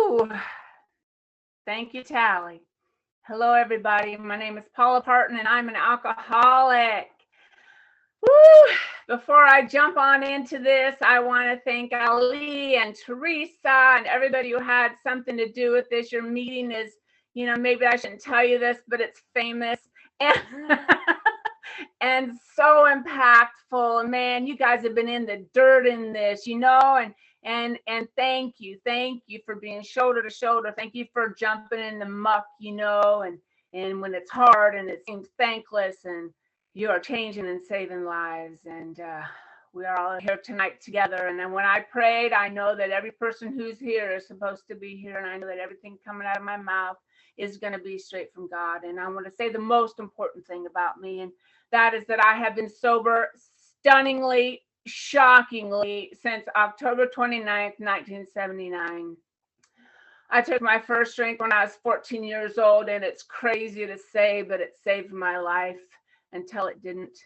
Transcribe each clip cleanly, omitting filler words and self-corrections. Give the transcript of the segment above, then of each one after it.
Ooh, thank you, Tally. Hello, everybody. My name is Paula Parton, and I'm an alcoholic. Woo! Before I jump on into this, I want to thank Ali and Teresa and everybody who had something to do with this. Your meeting is, maybe I shouldn't tell you this, but it's famous and and so impactful. Man, you guys have been in the dirt in this, and thank you for being shoulder to shoulder. Thank you for jumping in the muck, and when it's hard and it seems thankless, and you are changing and saving lives. And we are all here tonight together. And then when I prayed, I know that every person who's here is supposed to be here. And I know that everything coming out of my mouth is going to be straight from God. And I want to say the most important thing about me, and that is that I have been sober stunningly, shockingly since October 29th, 1979. I took my first drink when I was 14 years old, and it's crazy to say, but it saved my life until it didn't.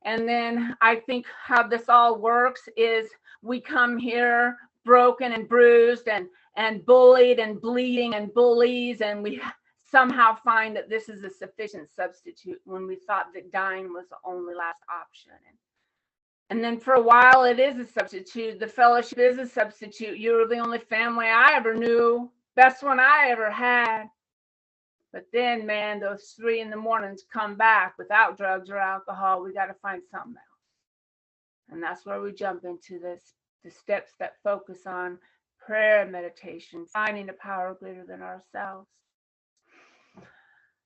And then I think how this all works is we come here broken and bruised and bullied and bleeding and bullies, and we somehow find that this is a sufficient substitute when we thought that dying was the only last option. And then for a while, it is a substitute. The fellowship is a substitute. You were the only family I ever knew, best one I ever had. But then, man, those 3 a.m. come back without drugs or alcohol. We got to find something else. And that's where we jump into the steps that focus on prayer and meditation, finding a power greater than ourselves.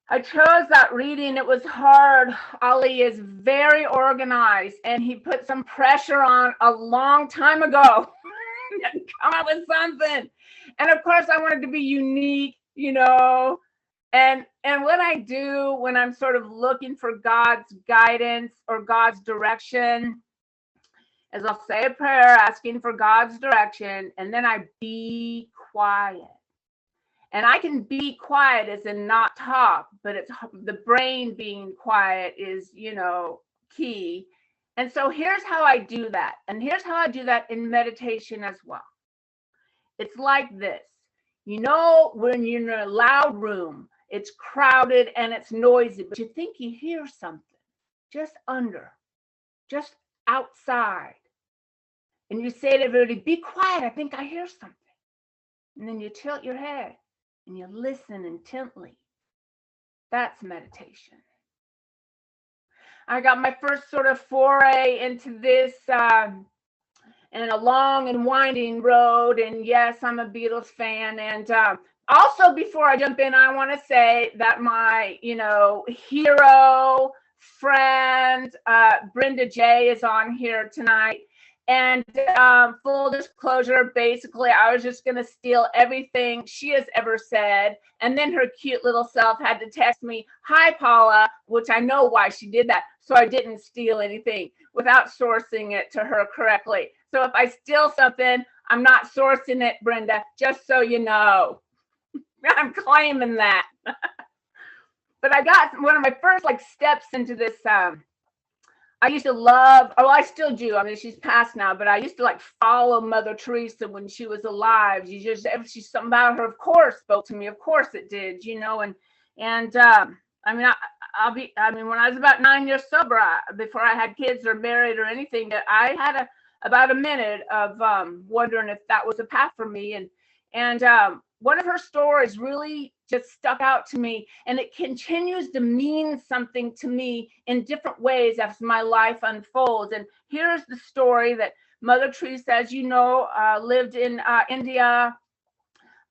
I chose that reading. It was hard. Ali is very organized, and he put some pressure on a long time ago to come up with something. And of course, I wanted to be unique, And what I do when I'm sort of looking for God's guidance or God's direction is I'll say a prayer asking for God's direction, and then I be quiet. And I can be quiet as in not talk, but it's the brain being quiet is, key. And so here's how I do that. And here's how I do that in meditation as well. It's like this. When you're in a loud room, it's crowded and it's noisy, but you think you hear something just outside. And you say to everybody, be quiet, I think I hear something. And then you tilt your head and you listen intently. That's meditation. I got my first sort of foray into this and a long and winding road. And yes, I'm a Beatles fan. And also, before I jump in, I want to say that my, hero friend, Brenda J, is on here tonight. And full disclosure, basically, I was just going to steal everything she has ever said. And then her cute little self had to text me, hi, Paula, which I know why she did that. So I didn't steal anything without sourcing it to her correctly. So if I steal something, I'm not sourcing it, Brenda, just so you know. I'm claiming that. But I got one of my first steps into this. I used to love, I still do. I mean, she's passed now, but I used to follow Mother Teresa when she was alive. She's something about her, of course, spoke to me. Of course it did, and I mean, when I was about 9 years sober, before I had kids or married or anything, that I had about a minute of wondering if that was a path for me. And one of her stories really just stuck out to me, and it continues to mean something to me in different ways as my life unfolds. And here's the story that Mother Teresa, as you know, lived in India.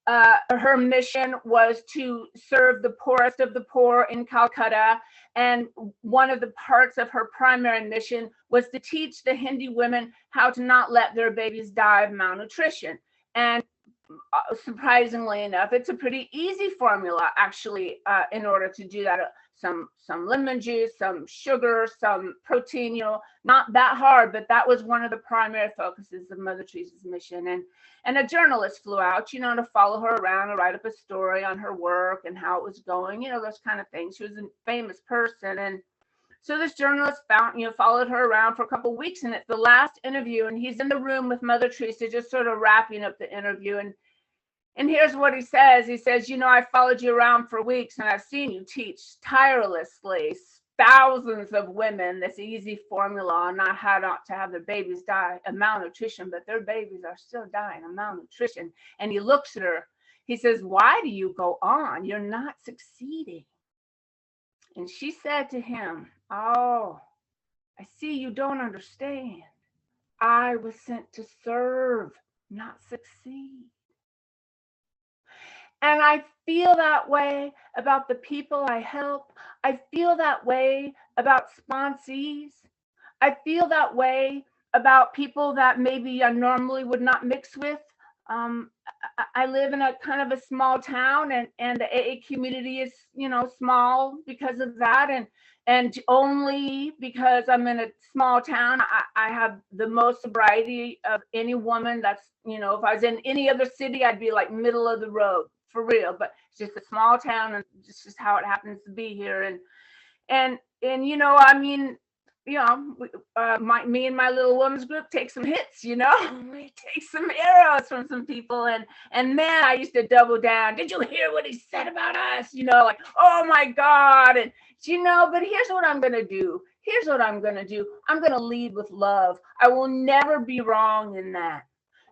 Her mission was to serve the poorest of the poor in Calcutta. And one of the parts of her primary mission was to teach the Hindi women how to not let their babies die of malnutrition. And surprisingly enough, it's a pretty easy formula, actually, in order to do that. Some lemon juice, some sugar, some protein, not that hard, but that was one of the primary focuses of Mother Teresa's mission. And a journalist flew out, to follow her around and write up a story on her work and how it was going, those kind of things. She was a famous person. And so this journalist followed her around for a couple of weeks, and it's the last interview, and he's in the room with Mother Teresa, just sort of wrapping up the interview. And here's what he says. He says, you know, I followed you around for weeks and I've seen you teach tirelessly thousands of women this easy formula on not how not to have their babies die of malnutrition, but their babies are still dying of malnutrition. And he looks at her. He says, why do you go on? You're not succeeding. And she said to him, oh, I see you don't understand. I was sent to serve, not succeed. And I feel that way about the people I help. I feel that way about sponsees. I feel that way about people that maybe I normally would not mix with. I live in a kind of a small town, and the AA community is, you know, small because of that. And only because I'm in a small town, I have the most sobriety of any woman. That's, you know, if I was in any other city, I'd be like middle of the road for real. But it's just a small town, and it's just how it happens to be here. And you know, I mean, you know, me and my little women's group take some hits, you know, we take some arrows from some people, and man, I used to double down. Did you hear what he said about us? You know, like, oh my God. And you know, but here's what I'm gonna do. Here's what I'm gonna do. I'm gonna lead with love. I will never be wrong in that.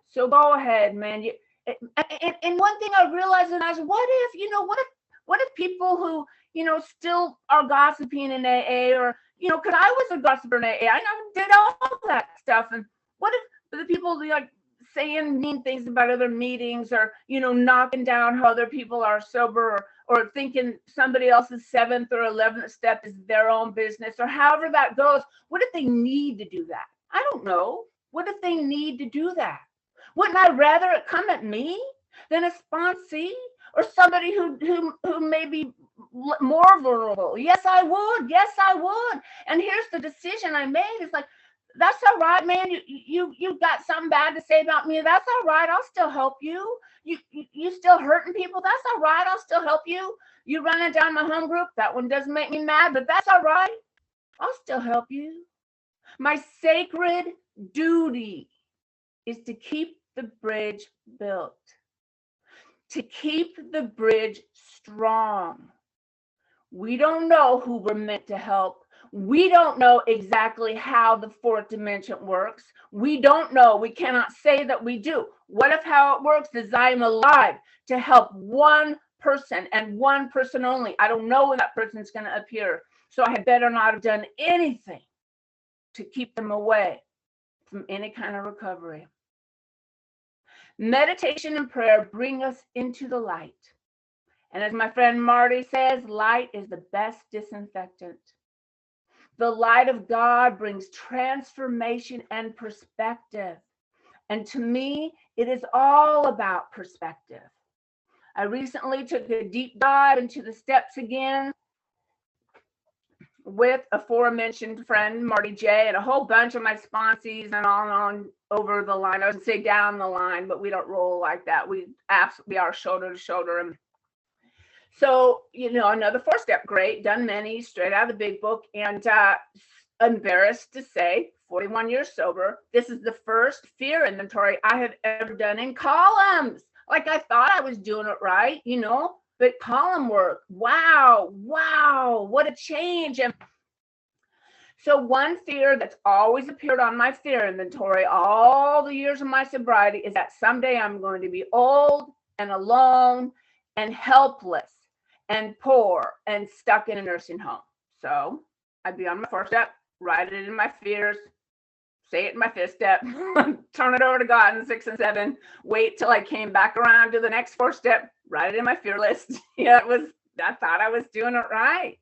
So go ahead, man. And one thing I realized, and I was, what if, you know, what if people who, you know, still are gossiping in AA, or, you know, because I was a gossiper in AA, I did all that stuff. And what if the people like saying mean things about other meetings, or, you know, knocking down how other people are sober, or thinking somebody else's 7th or 11th step is their own business, or however that goes? What if they need to do that? I don't know. What if they need to do that? Wouldn't I rather it come at me than a sponsee or somebody who may be more vulnerable? Yes, I would. Yes, I would. And here's the decision I made. It's like, that's all right, man. You got something bad to say about me. That's all right. I'll still help you. You still hurting people. That's all right. I'll still help you. You running down my home group. That one doesn't make me mad, but that's all right. I'll still help you. My sacred duty is to keep the bridge built, to keep the bridge strong. We don't know who we're meant to help. We don't know exactly how the 4th dimension works. We don't know. We cannot say that we do. What if how it works is I am alive to help one person and one person only? I don't know when that person's going to appear. So I had better not have done anything to keep them away from any kind of recovery. Meditation and prayer bring us into the light. And as my friend Marty says, light is the best disinfectant. The light of God brings transformation and perspective. And to me, it is all about perspective. I recently took a deep dive into the steps again with aforementioned friend Marty J and a whole bunch of my sponsees and on over the line. I would say down the line, but we don't roll like that. We absolutely are shoulder to shoulder. And so, you know, another 4-step, great, done many, straight out of the big book. And embarrassed to say, 41 years sober, this is the first fear inventory I have ever done in columns. Like, I thought I was doing it right, you know, but column work, wow, what a change. And so one fear that's always appeared on my fear inventory all the years of my sobriety is that someday I'm going to be old and alone and helpless and poor and stuck in a nursing home. So I'd be on my 4th step, write it in my fears, say it in my 5th step, turn it over to God in 6 and 7, wait till I came back around to the next 4th step, write it in my fear list. Yeah, I thought I was doing it right.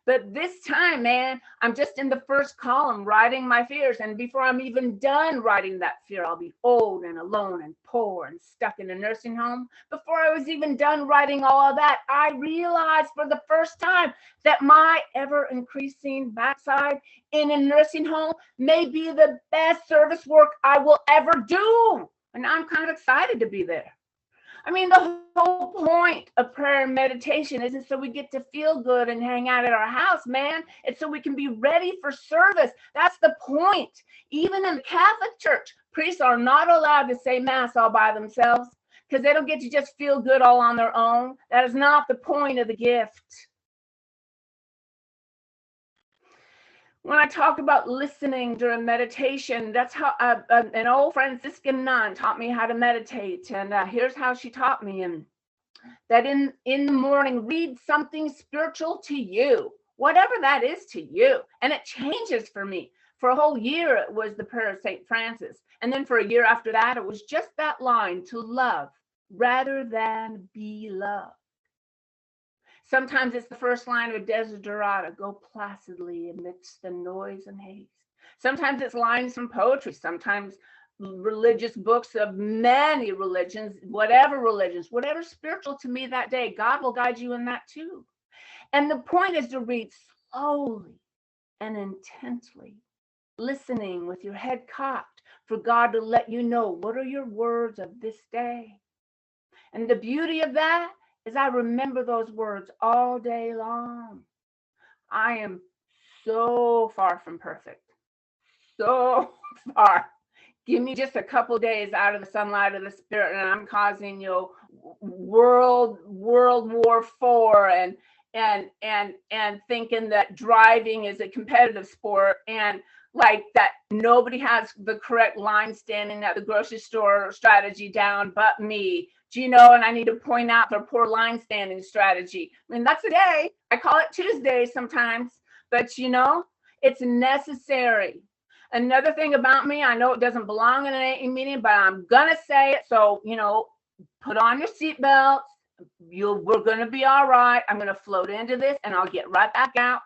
But this time, man, I'm just in the first column writing my fears. And before I'm even done writing that fear, I'll be old and alone and poor and stuck in a nursing home. Before I was even done writing all of that, I realized for the first time that my ever increasing backside in a nursing home may be the best service work I will ever do. And I'm kind of excited to be there. I mean, the whole point of prayer and meditation isn't so we get to feel good and hang out at our house, man. It's so we can be ready for service. That's the point. Even in the Catholic Church, priests are not allowed to say Mass all by themselves. because they don't get to just feel good all on their own. That is not the point of the gift. When I talk about listening during meditation, that's how an old Franciscan nun taught me how to meditate. And here's how she taught me. And that in the morning, read something spiritual to you, whatever that is to you. And it changes for me. For a whole year, it was the prayer of St. Francis. And then for a year after that, it was just that line, to love rather than be loved. Sometimes it's the first line of a Desiderata, go placidly amidst the noise and haste. Sometimes it's lines from poetry, sometimes religious books of many religions, whatever spiritual to me that day, God will guide you in that too. And the point is to read slowly and intently, listening with your head cocked for God to let you know what are your words of this day. And the beauty of that is I remember those words all day long. I am so far from perfect. So far. Give me just a couple days out of the sunlight of the spirit, and I'm causing World War IV and thinking that driving is a competitive sport, and like that nobody has the correct line standing at the grocery store strategy down but me. And I need to point out their poor line standing strategy. I mean, that's a day. I call it Tuesday sometimes, but it's necessary. Another thing about me, I know it doesn't belong in an AA meeting, but I'm gonna say it. So, put on your seatbelts. We're gonna be all right. I'm gonna float into this and I'll get right back out.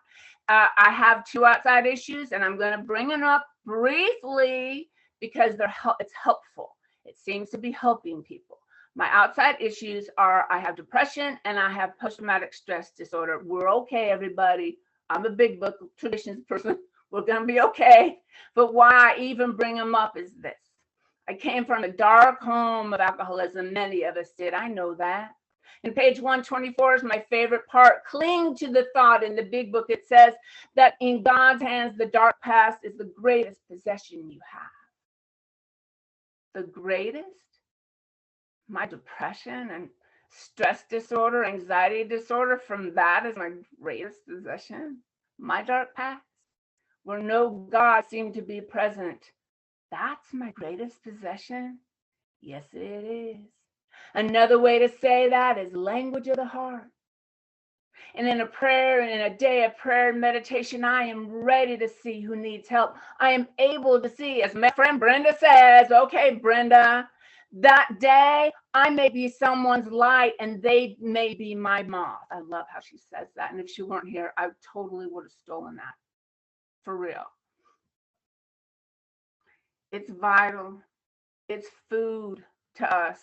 I have 2 outside issues and I'm gonna bring them up briefly because it's helpful. It seems to be helping people. My outside issues are I have depression and I have post-traumatic stress disorder. We're okay, everybody. I'm a big book traditions person. We're going to be okay. But why I even bring them up is this. I came from a dark home of alcoholism. Many of us did. I know that. And page 124 is my favorite part. Cling to the thought in the big book. It says that in God's hands, the dark past is the greatest possession you have. The greatest? My depression and stress disorder, anxiety disorder, from that is my greatest possession. My dark past, where no God seemed to be present. That's my greatest possession? Yes, it is. Another way to say that is language of the heart. And in a prayer and in a day of prayer and meditation, I am ready to see who needs help. I am able to see, as my friend Brenda says, okay, Brenda, that day I may be someone's light and they may be my moth. I love how she says that. And if she weren't here, I totally would have stolen that. For real. It's vital. It's food to us.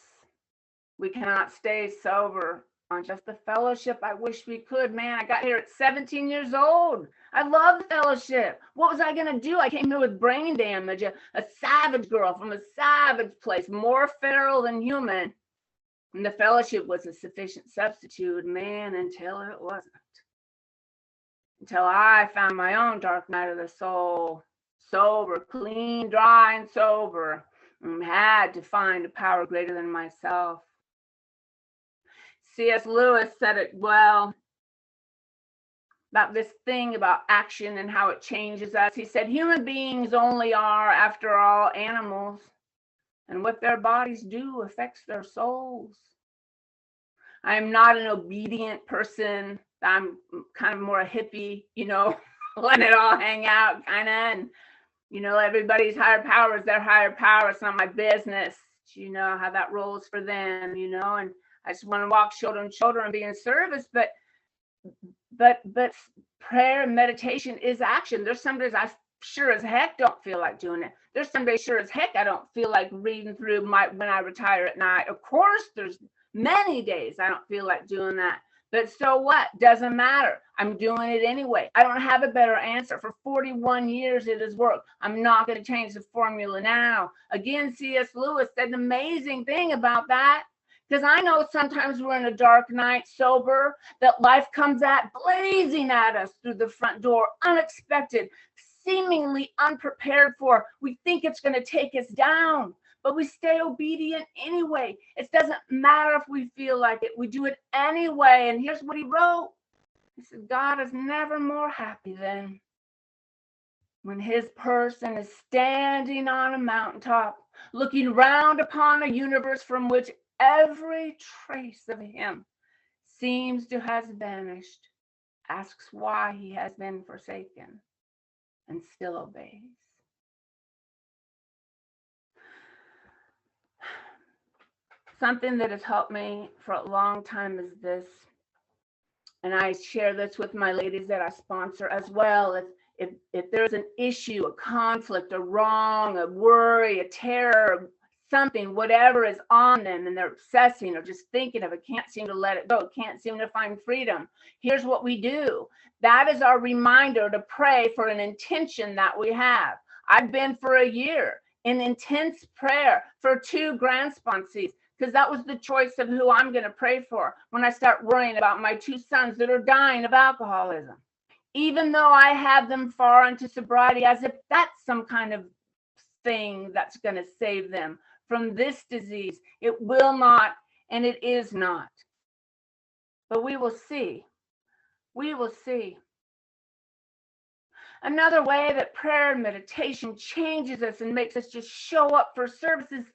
We cannot stay sober on just the fellowship. I wish we could. Man, I got here at 17 years old. I love the fellowship. What was I going to do? I came here with brain damage, a savage girl from a savage place, more feral than human. And the fellowship was a sufficient substitute, man, until it wasn't. Until I found my own dark night of the soul, sober, clean, dry, and sober, and had to find a power greater than myself. C.S. Lewis said it well about this thing about action and how it changes us. He said, human beings only are, after all, animals, and what their bodies do affects their souls. I am not an obedient person. I'm kind of more a hippie, let it all hang out kind of. And, everybody's higher power is their higher power. It's not my business. You know how that rolls for them, and I just want to walk shoulder to shoulder and be in service. But prayer and meditation is action. There's some days I sure as heck don't feel like doing it. There's some days sure as heck I don't feel like reading through when I retire at night. Of course, there's many days I don't feel like doing that. But so what? Doesn't matter. I'm doing it anyway. I don't have a better answer. For 41 years it has worked. I'm not going to change the formula now. Again, C.S. Lewis said an amazing thing about that. Because I know sometimes we're in a dark night sober, that life comes blazing at us through the front door, unexpected, seemingly unprepared for. We think it's going to take us down. but we stay obedient anyway. It doesn't matter if we feel like it. We do it anyway. And here's what he wrote. He said, God is never more happy than when his person is standing on a mountaintop, looking round upon a universe from which every trace of him seems to have vanished, asks why he has been forsaken, and still obeys. Something that has helped me for a long time is this, and I share this with my ladies that I sponsor as well. If there's an issue, a conflict, a wrong, a worry, a terror, something, whatever is on them, and they're obsessing or just thinking of it, can't seem to let it go, can't seem to find freedom, here's what we do. That is our reminder to pray for an intention that we have. I've been for a year in intense prayer for 2 grand sponsees, because that was the choice of who I'm going to pray for when I start worrying about my 2 sons that are dying of alcoholism. Even though I have them far into sobriety, as if that's some kind of thing that's going to save them from this disease. It will not, and it is not. But we will see. We will see. Another way that prayer and meditation changes us and makes us just show up for services.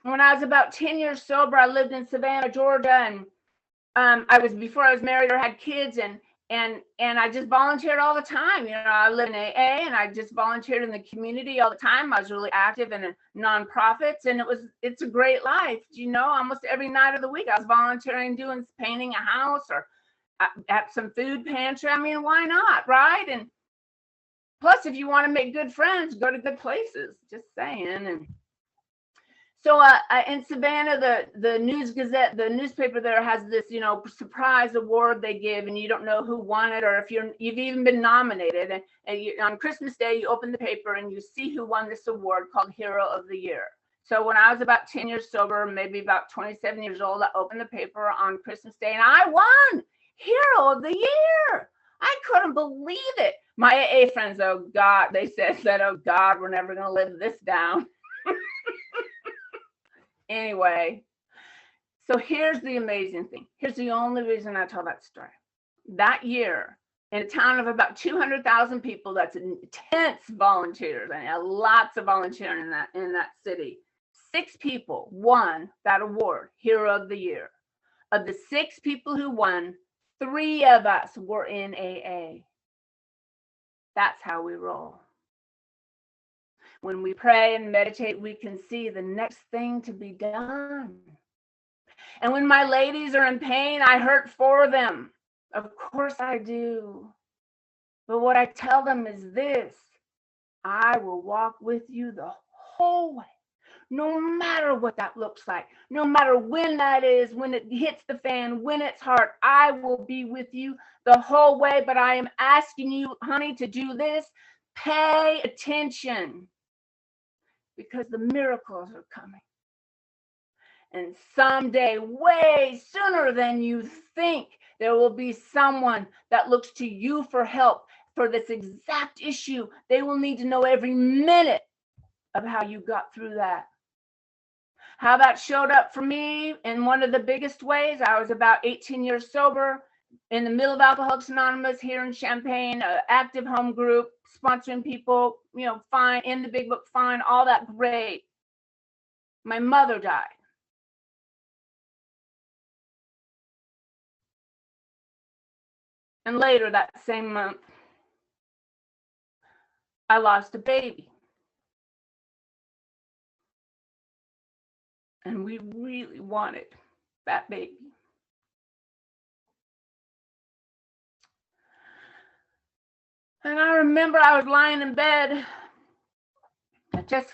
When I was about 10 years sober, I lived in Savannah, Georgia, and before I was married or had kids, and I just volunteered all the time. You know, I live in AA, and I just volunteered in the community all the time. I was really active in nonprofits, and it's a great life. You know, almost every night of the week I was volunteering, painting a house or at some food pantry. I mean, why not, right? And plus, if you want to make good friends, go to good places. Just saying. And so in Savannah, the News Gazette, the newspaper there has this, surprise award they give, and you don't know who won it or if you've even been nominated. And on Christmas Day, you open the paper and you see who won this award called Hero of the Year. So when I was about 10 years sober, maybe about 27 years old, I opened the paper on Christmas Day and I won Hero of the Year. I couldn't believe it. My AA friends, oh God, they said, oh God, we're never going to live this down. Anyway, so here's the amazing thing. Here's the only reason I tell that story. That year, in a town of about 200,000 people, that's intense volunteers, and lots of volunteering in that city. 6 people won that award, Hero of the Year. Of the 6 people who won, 3 of us were in AA. That's how we roll. When we pray and meditate, we can see the next thing to be done. And when my ladies are in pain, I hurt for them. Of course I do. But what I tell them is this: I will walk with you the whole way, no matter what that looks like, no matter when that is, when it hits the fan, when it's hard, I will be with you the whole way. But I am asking you, honey, to do this. Pay attention. Because the miracles are coming. And someday, way sooner than you think, there will be someone that looks to you for help for this exact issue. They will need to know every minute of how you got through that. How that showed up for me in one of the biggest ways. I was about 18 years sober, in the middle of Alcoholics Anonymous here in Champaign, an active home group, sponsoring people, fine, in the big book, fine, all that great. My mother died. And later that same month, I lost a baby. And we really wanted that baby. And I remember I was lying in bed. I just,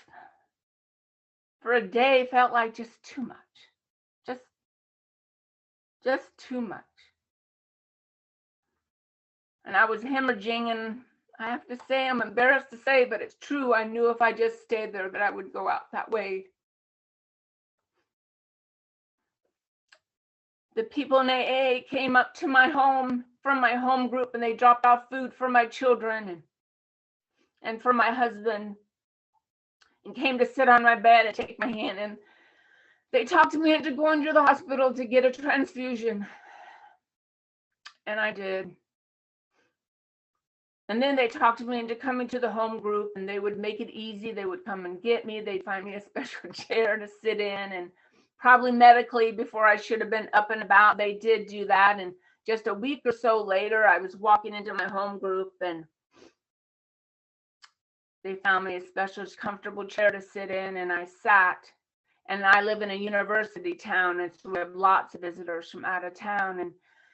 for a day, felt like just too much. Just too much. And I was hemorrhaging, and I have to say, I'm embarrassed to say, but it's true. I knew if I just stayed there that I would go out that way. The people in AA came up to my home from my home group, and they dropped off food for my children and for my husband. and came to sit on my bed and take my hand. And they talked me into going to the hospital to get a transfusion. And I did. And then they talked me into coming to the home group, and they would make it easy. They would come and get me. They'd find me a special chair to sit in, and probably medically before I should have been up and about. They did do that. And just a week or so later, I was walking into my home group, and they found me a special comfortable chair to sit in, and I sat. And I live in a university town, and so we have lots of visitors from out of town. And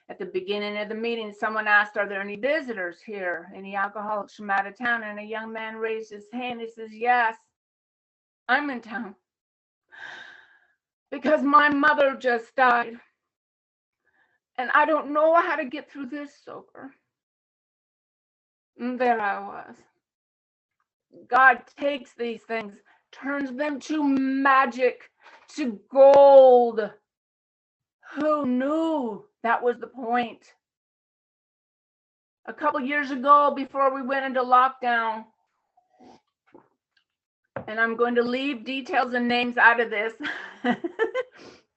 at the beginning of the meeting, someone asked, are there any visitors here, any alcoholics from out of town? And a young man raised his hand. He says, yes, I'm in town because my mother just died, and I don't know how to get through this sober. And there I was. God takes these things, turns them to magic, to gold. Who knew that was the point? A couple years ago, before we went into lockdown, and I'm going to leave details and names out of this,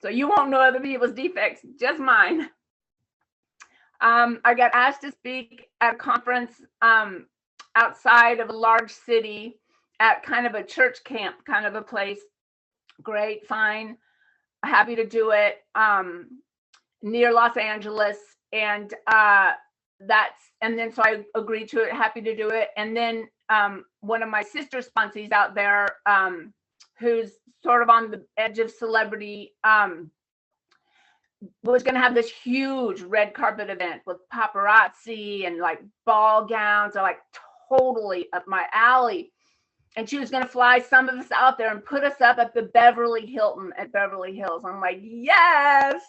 so you won't know other people's defects, just mine. I got asked to speak at a conference outside of a large city at kind of a church camp, kind of a place. Great, fine, happy to do it, near Los Angeles. And then so I agreed to it, happy to do it. And then one of my sister sponsees out there, who's sort of on the edge of celebrity, was going to have this huge red carpet event with paparazzi and like ball gowns, are like totally up my alley. And she was going to fly some of us out there and put us up at the Beverly Hilton at Beverly Hills. I'm like, yes.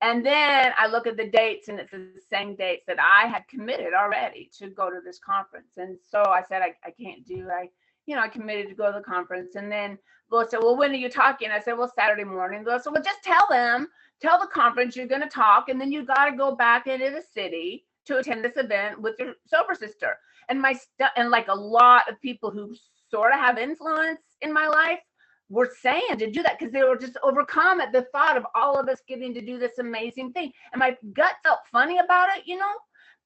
And then I look at the dates, and it's the same dates that I had committed already to go to this conference. And so I said, I can't do, I committed to go to the conference. And then Lois said, well, when are you talking? I said, well, Saturday morning. Lois said, well, just tell the conference you're going to talk, and then you got to go back into the city to attend this event with your sober sister. And and like a lot of people who sort of have influence in my life were saying to do that, because they were just overcome at the thought of all of us getting to do this amazing thing. And my gut felt funny about it,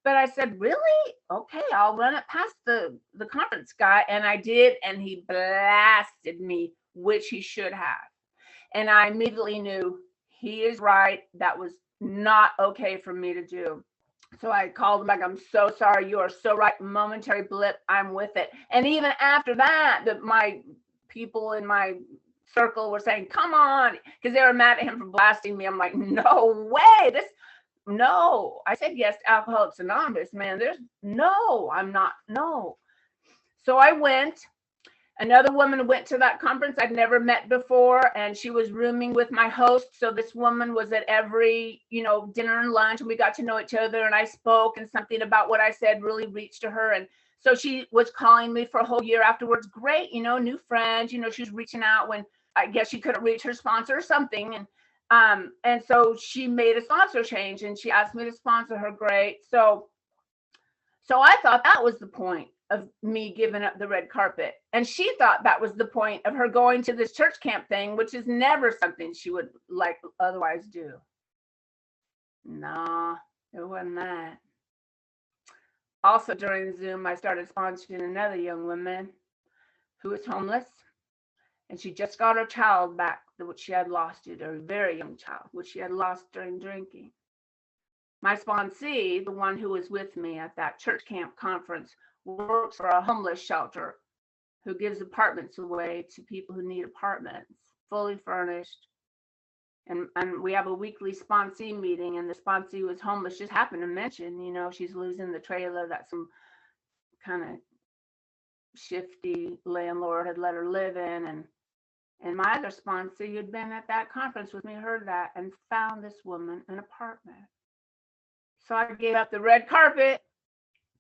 but I said, really? Okay, I'll run it past the conference guy. And I did, and he blasted me, which he should have. And I immediately knew he is right. That was not okay for me to do. So I called him back. I'm so sorry. You are so right. Momentary blip. I'm with it. And even after that, my people in my circle were saying, come on, because they were mad at him for blasting me. I'm like, no way. No. I said yes to Alcoholics Anonymous, man. I'm not. No. So I went. Another woman went to that conference I'd never met before, and she was rooming with my host. So this woman was at every, dinner and lunch, and we got to know each other, and I spoke, and something about what I said really reached to her. And so she was calling me for a whole year afterwards. Great, new friends, she was reaching out when I guess she couldn't reach her sponsor or something. And so she made a sponsor change, and she asked me to sponsor her. Great. So I thought that was the point of me giving up the red carpet. And she thought that was the point of her going to this church camp thing, which is never something she would like otherwise do. Nah, it wasn't that. Also during Zoom, I started sponsoring another young woman who was homeless, and she just got her child back, which she had lost, a very young child, which she had lost during drinking. My sponsee, the one who was with me at that church camp conference, works for a homeless shelter who gives apartments away to people who need apartments, fully furnished. And we have a weekly sponsee meeting, and the sponsee was homeless, just happened to mention, she's losing the trailer that some kind of shifty landlord had let her live in. And my other sponsee who'd been at that conference with me heard that and found this woman an apartment. So I gave up the red carpet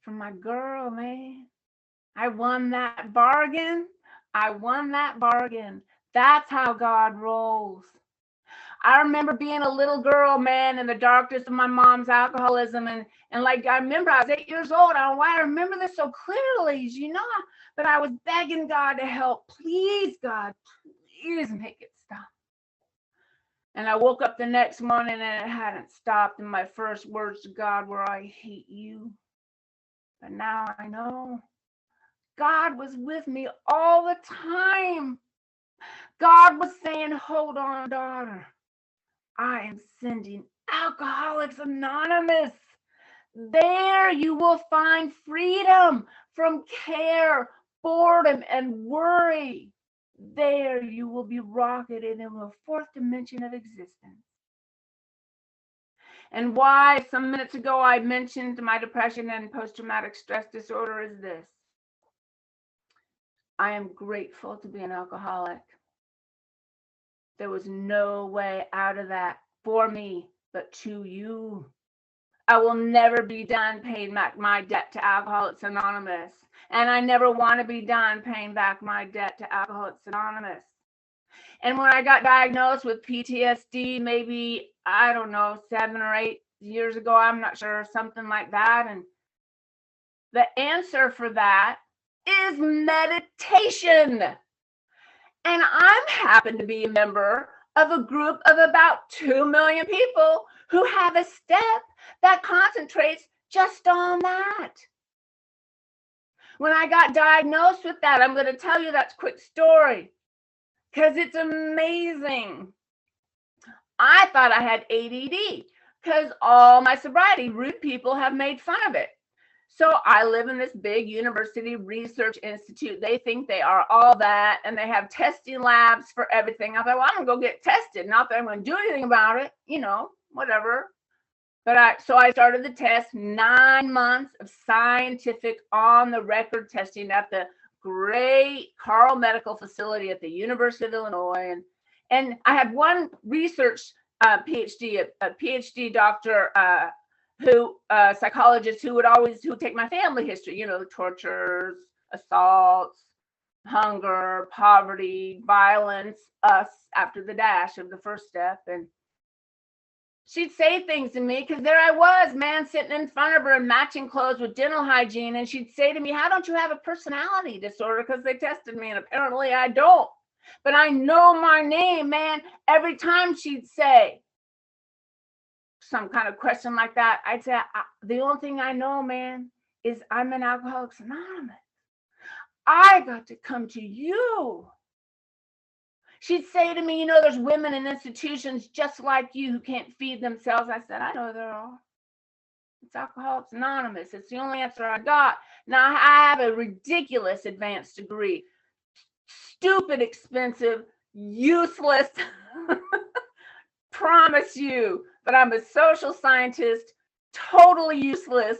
for my girl, man. I won that bargain. That's how God rolls. I remember being a little girl, man, in the darkness of my mom's alcoholism. And like, I remember I was 8 years old. I don't know why I remember this so clearly, you know, but I was begging God to help. Please, God, please make it stop. And I woke up the next morning and it hadn't stopped. And my first words to God were, I hate you. But now I know God was with me all the time. God was saying, hold on, daughter. I am sending Alcoholics Anonymous. There you will find freedom from care, boredom, and worry. There you will be rocketed into a fourth dimension of existence. And why some minutes ago I mentioned my depression and post-traumatic stress disorder is this. I am grateful to be an alcoholic. There was no way out of that for me, but to you. I will never be done paying back my debt to Alcoholics Anonymous. And I never want to be done paying back my debt to Alcoholics Anonymous. And when I got diagnosed with PTSD, maybe, I don't know, 7 or 8 years ago, I'm not sure, something like that. And the answer for that is meditation. And I happen to be a member of a group of about 2 million people who have a step that concentrates just on that. When I got diagnosed with that, I'm going to tell you that quick story because it's amazing. I thought I had ADD because all my sobriety rude people have made fun of it. So I live in this big university research institute. They think they are all that, and they have testing labs for everything. I thought, well, I'm going to go get tested. Not that I'm going to do anything about it, you know, whatever. But so I started the test, 9 months of scientific on-the-record testing at the great Carl Medical Facility at the University of Illinois. And I had one research PhD, a PhD doctor, psychologist who would take my family history, you know, tortures, assaults, hunger, poverty, violence, us after the dash of the first step. And she'd say things to me because there I was, man, sitting in front of her in matching clothes with dental hygiene. And she'd say to me, how don't you have a personality disorder? Because they tested me and apparently I don't. But I know my name, man. Every time she'd say some kind of question like that, I'd say, the only thing I know, man, is I'm an Alcoholics Anonymous. I got to come to you. She'd say to me, you know, there's women in institutions just like you who can't feed themselves. I said, I know there are. It's Alcoholics Anonymous. It's the only answer I got. Now, I have a ridiculous advanced degree. Stupid, expensive, useless. Promise you. But I'm a social scientist, totally useless.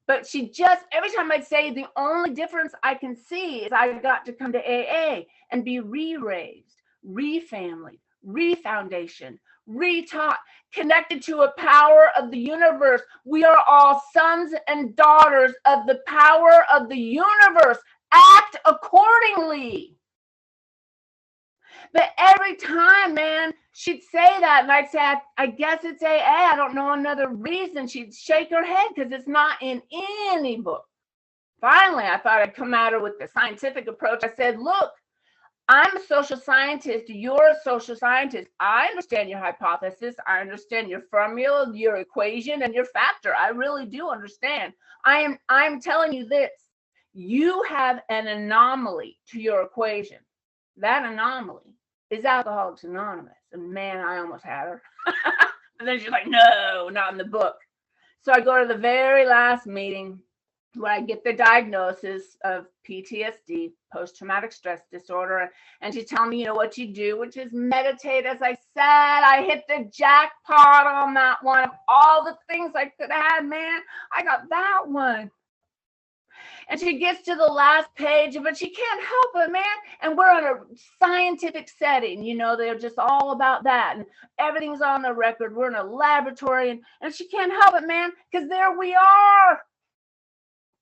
But she just, every time I'd say, the only difference I can see is I got to come to AA and be re-raised, re-family, re-foundation, re-taught, connected to a power of the universe. We are all sons and daughters of the power of the universe. Act accordingly. But every time, man, she'd say that, and I'd say, I guess it's AA. I don't know another reason. She'd shake her head because it's not in any book. Finally, I thought I'd come at her with the scientific approach. I said, look, I'm a social scientist. You're a social scientist. I understand your hypothesis. I understand your formula, your equation, and your factor. I really do understand. I'm telling you this. You have an anomaly to your equation. That anomaly is Alcoholics Anonymous. And man, I almost had her. And then she's like, no, not in the book. So I go to the very last meeting where I get the diagnosis of PTSD, post-traumatic stress disorder. And she's telling me, you know, what you do, which is meditate. As I said, I hit the jackpot on that one. Of all the things I could have had, man, I got that one. And she gets to the last page, but she can't help it, man. And we're in a scientific setting, you know, they're just all about that. And everything's on the record. We're in a laboratory, and she can't help it, man, because there we are,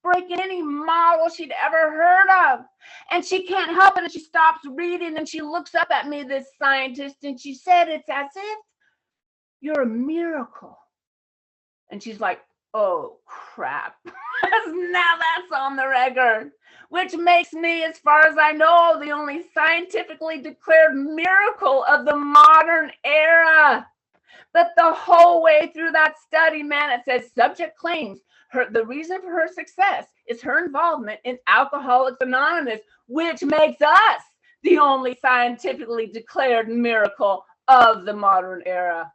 breaking any model she'd ever heard of. And she can't help it, and she stops reading, and she looks up at me, this scientist, and she said, it's as if You're a miracle. And she's like, oh, crap. Now that's on the record, which makes me, as far as I know, the only scientifically declared miracle of the modern era. But the whole way through that study, man, it says subject claims the reason for her success is her involvement in Alcoholics Anonymous, which makes us the only scientifically declared miracle of the modern era.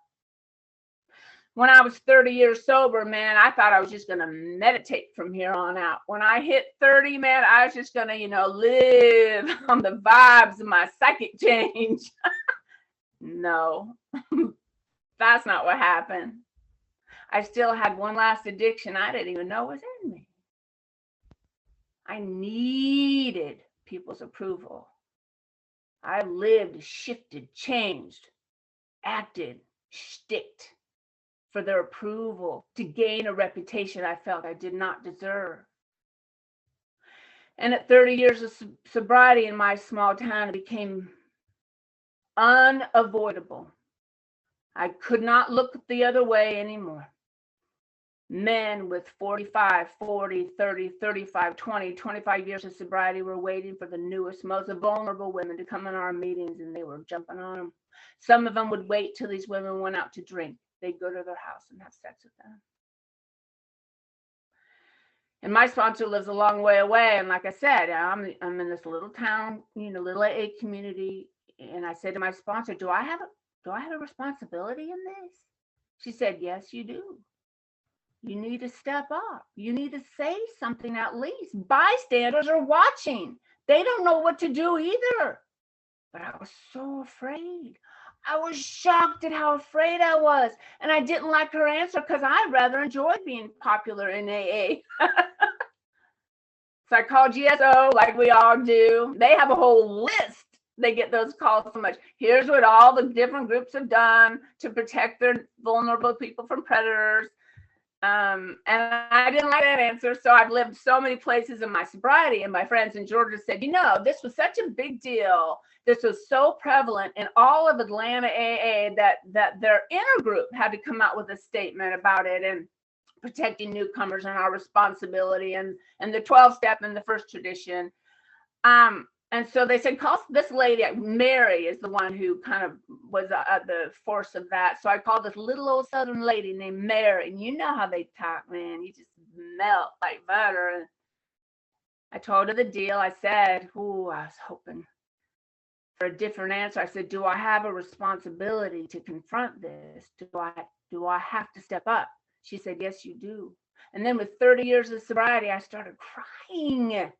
When I was 30 years sober, man, I thought I was just going to meditate from here on out. When I hit 30, man, I was just going to, live on the vibes of my psychic change. No, that's not what happened. I still had one last addiction I didn't even know was in me. I needed people's approval. I lived, shifted, changed, acted, shticked for their approval to gain a reputation I felt I did not deserve. And at 30 years of sobriety in my small town, it became unavoidable. I could not look the other way anymore. Men with 45, 40, 30, 35, 20, 25 years of sobriety were waiting for the newest, most vulnerable women to come in our meetings, and they were jumping on them. Some of them would wait till these women went out to drink. They'd go to their house and have sex with them. And my sponsor lives a long way away. And like I said, I'm in this little town, little AA community. And I said to my sponsor, do I have a responsibility in this? She said, yes, you do. You need to step up. You need to say something at least. Bystanders are watching. They don't know what to do either. But I was so afraid. I was shocked at how afraid I was. And I didn't like her answer because I rather enjoyed being popular in AA. So I called GSO like we all do. They have a whole list. They get those calls so much. Here's what all the different groups have done to protect their vulnerable people from predators. And I didn't like that answer. So I've lived so many places in my sobriety, and my friends in Georgia said, this was such a big deal. This was so prevalent in all of Atlanta AA that their inner group had to come out with a statement about it and protecting newcomers and our responsibility and the 12-step and the first tradition. And so they said, call this lady. Mary is the one who kind of was the force of that. So I called this little old Southern lady named Mary. And you know how they talk, man. You just melt like butter. And I told her the deal. I said, I was hoping for a different answer. I said, do I have a responsibility to confront this? Do I have to step up? She said, yes, you do. And then with 30 years of sobriety, I started crying.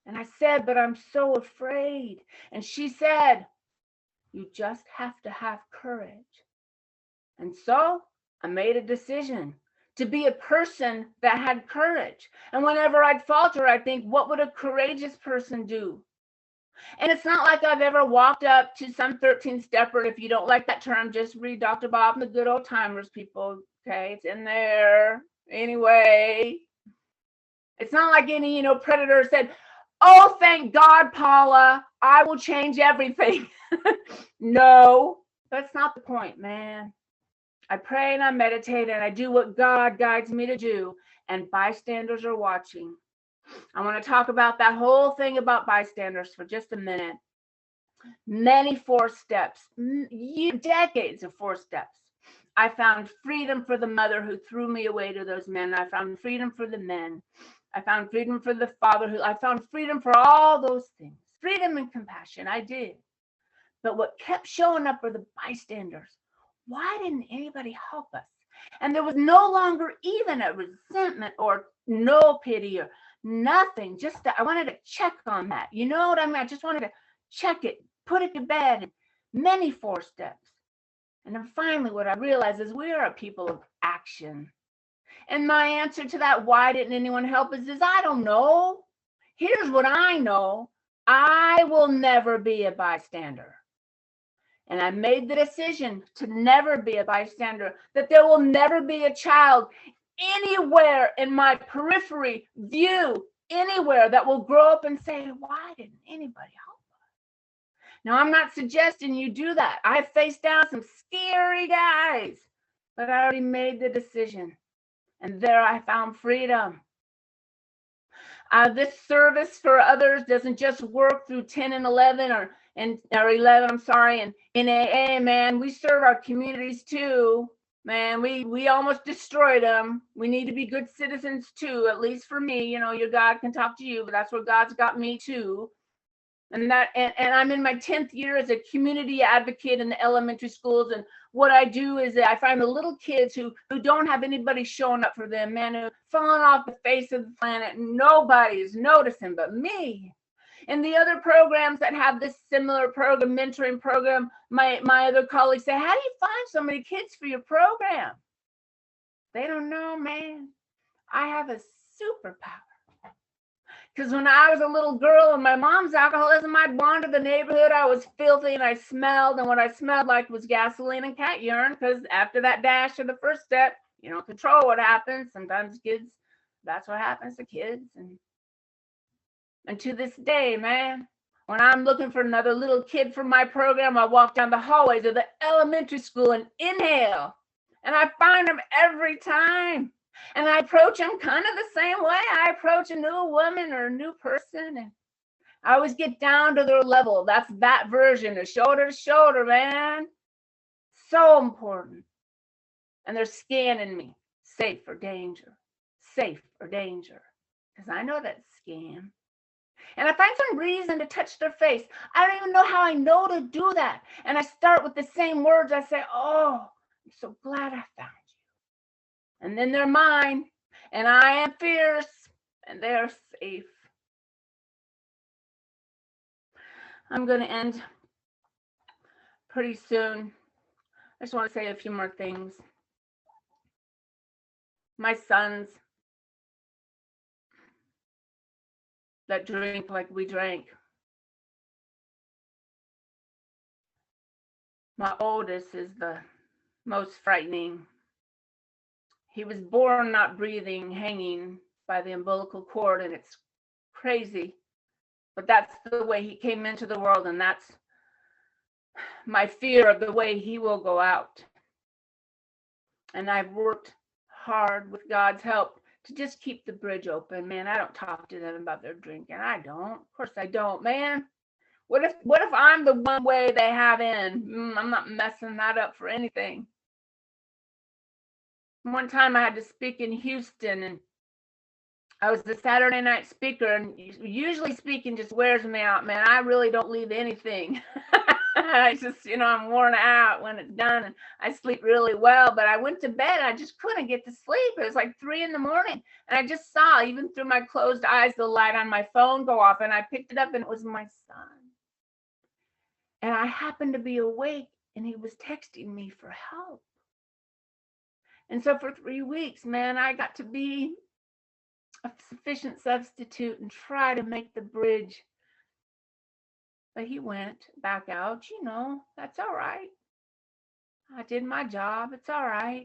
And I said, but I'm so afraid. And she said, you just have to have courage. And so I made a decision to be a person that had courage. And whenever I'd falter, I'd think, what would a courageous person do? And it's not like I've ever walked up to some 13-stepper. If you don't like that term, just read Dr. Bob and the Good Old Timers, people. Okay, it's in there. Anyway, it's not like any, predator said, oh, thank God, Paula, I will change everything. No, that's not the point, man. I pray and I meditate and I do what God guides me to do, and bystanders are watching. I want to talk about that whole thing about bystanders for just a minute. Many 4 steps, decades of 4 steps. I found freedom for the mother who threw me away to those men. I found freedom for the men. I found freedom for the father. I found freedom for all those things. Freedom and compassion, I did. But what kept showing up were the bystanders. Why didn't anybody help us? And there was no longer even a resentment or no pity or nothing. I wanted to check on that. You know what I mean? I just wanted to check it, put it to bed. Many 4 steps. And then finally, what I realized is we are a people of action. And my answer to that, why didn't anyone help us, is I don't know. Here's what I know. I will never be a bystander. And I made the decision to never be a bystander, that there will never be a child anywhere in my periphery view, anywhere, that will grow up and say, why didn't anybody help us? Now, I'm not suggesting you do that. I've faced down some scary guys but I already made the decision. And there I found freedom. This service for others doesn't just work through 10 and 11 or 11, I'm sorry, and in AA, man, we serve our communities too. Man, we almost destroyed them. We need to be good citizens too, at least for me. Your God can talk to you, but that's where God's got me too. And I'm in my 10th year as a community advocate in the elementary schools. And what I do is I find the little kids who don't have anybody showing up for them, man, who falling off the face of the planet. Nobody's noticing but me. And the other programs that have this similar program, mentoring program, my other colleagues say, how do you find so many kids for your program? They don't know, man. I have a superpower. Because when I was a little girl and my mom's alcoholism, I'd wander the neighborhood. I was filthy and I smelled. And what I smelled like was gasoline and cat urine. Because after that dash of the first step, you don't control what happens. Sometimes kids, that's what happens to kids. And to this day, man, when I'm looking for another little kid for my program, I walk down the hallways of the elementary school and inhale. And I find them every time. And I approach them kind of the same way I approach a new woman or a new person. And I always get down to their level. That's that version of shoulder to shoulder, man. So important. And they're scanning me. Safe or danger. Safe or danger. Because I know that's scam. And I find some reason to touch their face. I don't even know how I know to do that. And I start with the same words. I say, oh, I'm so glad I found you. And then they're mine. And I am fierce. And they're safe. I'm going to end pretty soon. I just want to say a few more things. My sons that drink like we drank. My oldest is the most frightening. He was born not breathing, hanging by the umbilical cord, and it's crazy. But that's the way he came into the world, and that's my fear of the way he will go out. And I've worked hard with God's help to just keep the bridge open. Man, I don't talk to them about their drinking. I don't. Of course I don't, man. What if I'm the one way they have in? I'm not messing that up for anything. One time I had to speak in Houston, and I was the Saturday night speaker, and usually speaking just wears me out, man. I really don't leave anything. I just, I'm worn out when it's done, and I sleep really well, but I went to bed. I just couldn't get to sleep. It was like 3 a.m, and I just saw, even through my closed eyes, the light on my phone go off, and I picked it up, and it was my son. And I happened to be awake, and he was texting me for help. And so for 3 weeks, man, I got to be a sufficient substitute and try to make the bridge. But he went back out. That's all right. I did my job. It's all right.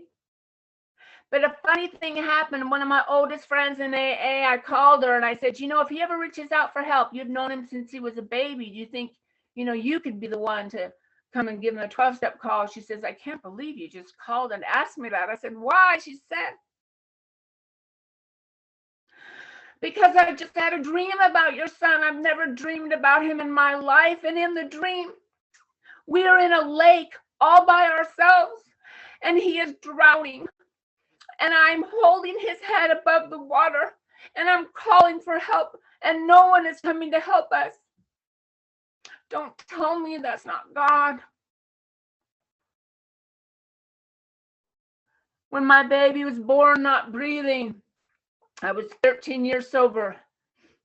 But a funny thing happened. One of my oldest friends in AA, I called her and I said, if he ever reaches out for help, you've known him since he was a baby. Do you think, you could be the one to come and give him a 12-step call? She says, I can't believe you just called and asked me that. I said, why? She said, because I just had a dream about your son. I've never dreamed about him in my life. And in the dream, we are in a lake all by ourselves, and he is drowning. And I'm holding his head above the water, and I'm calling for help, and no one is coming to help us. Don't tell me that's not God. When my baby was born not breathing, I was 13 years sober,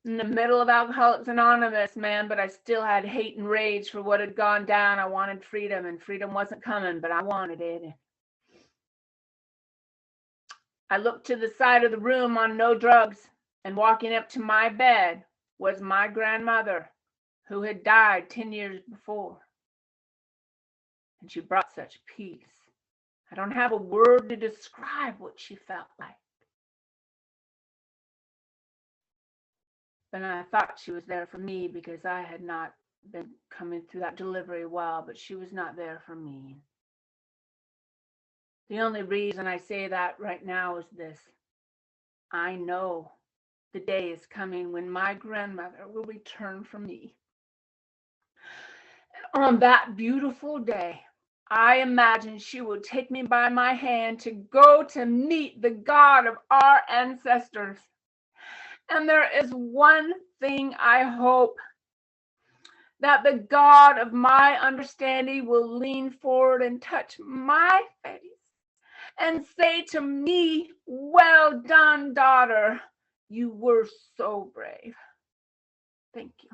in the middle of Alcoholics Anonymous, man, but I still had hate and rage for what had gone down. I wanted freedom, and freedom wasn't coming, but I wanted it. I looked to the side of the room on no drugs, and walking up to my bed was my grandmother, who had died 10 years before. And she brought such peace. I don't have a word to describe what she felt like. And I thought she was there for me because I had not been coming through that delivery well, but she was not there for me. The only reason I say that right now is this. I know the day is coming when my grandmother will return for me. And on that beautiful day, I imagine she will take me by my hand to go to meet the God of our ancestors. And there is one thing I hope, that the God of my understanding will lean forward and touch my face and say to me, "Well done, daughter. You were so brave." Thank you.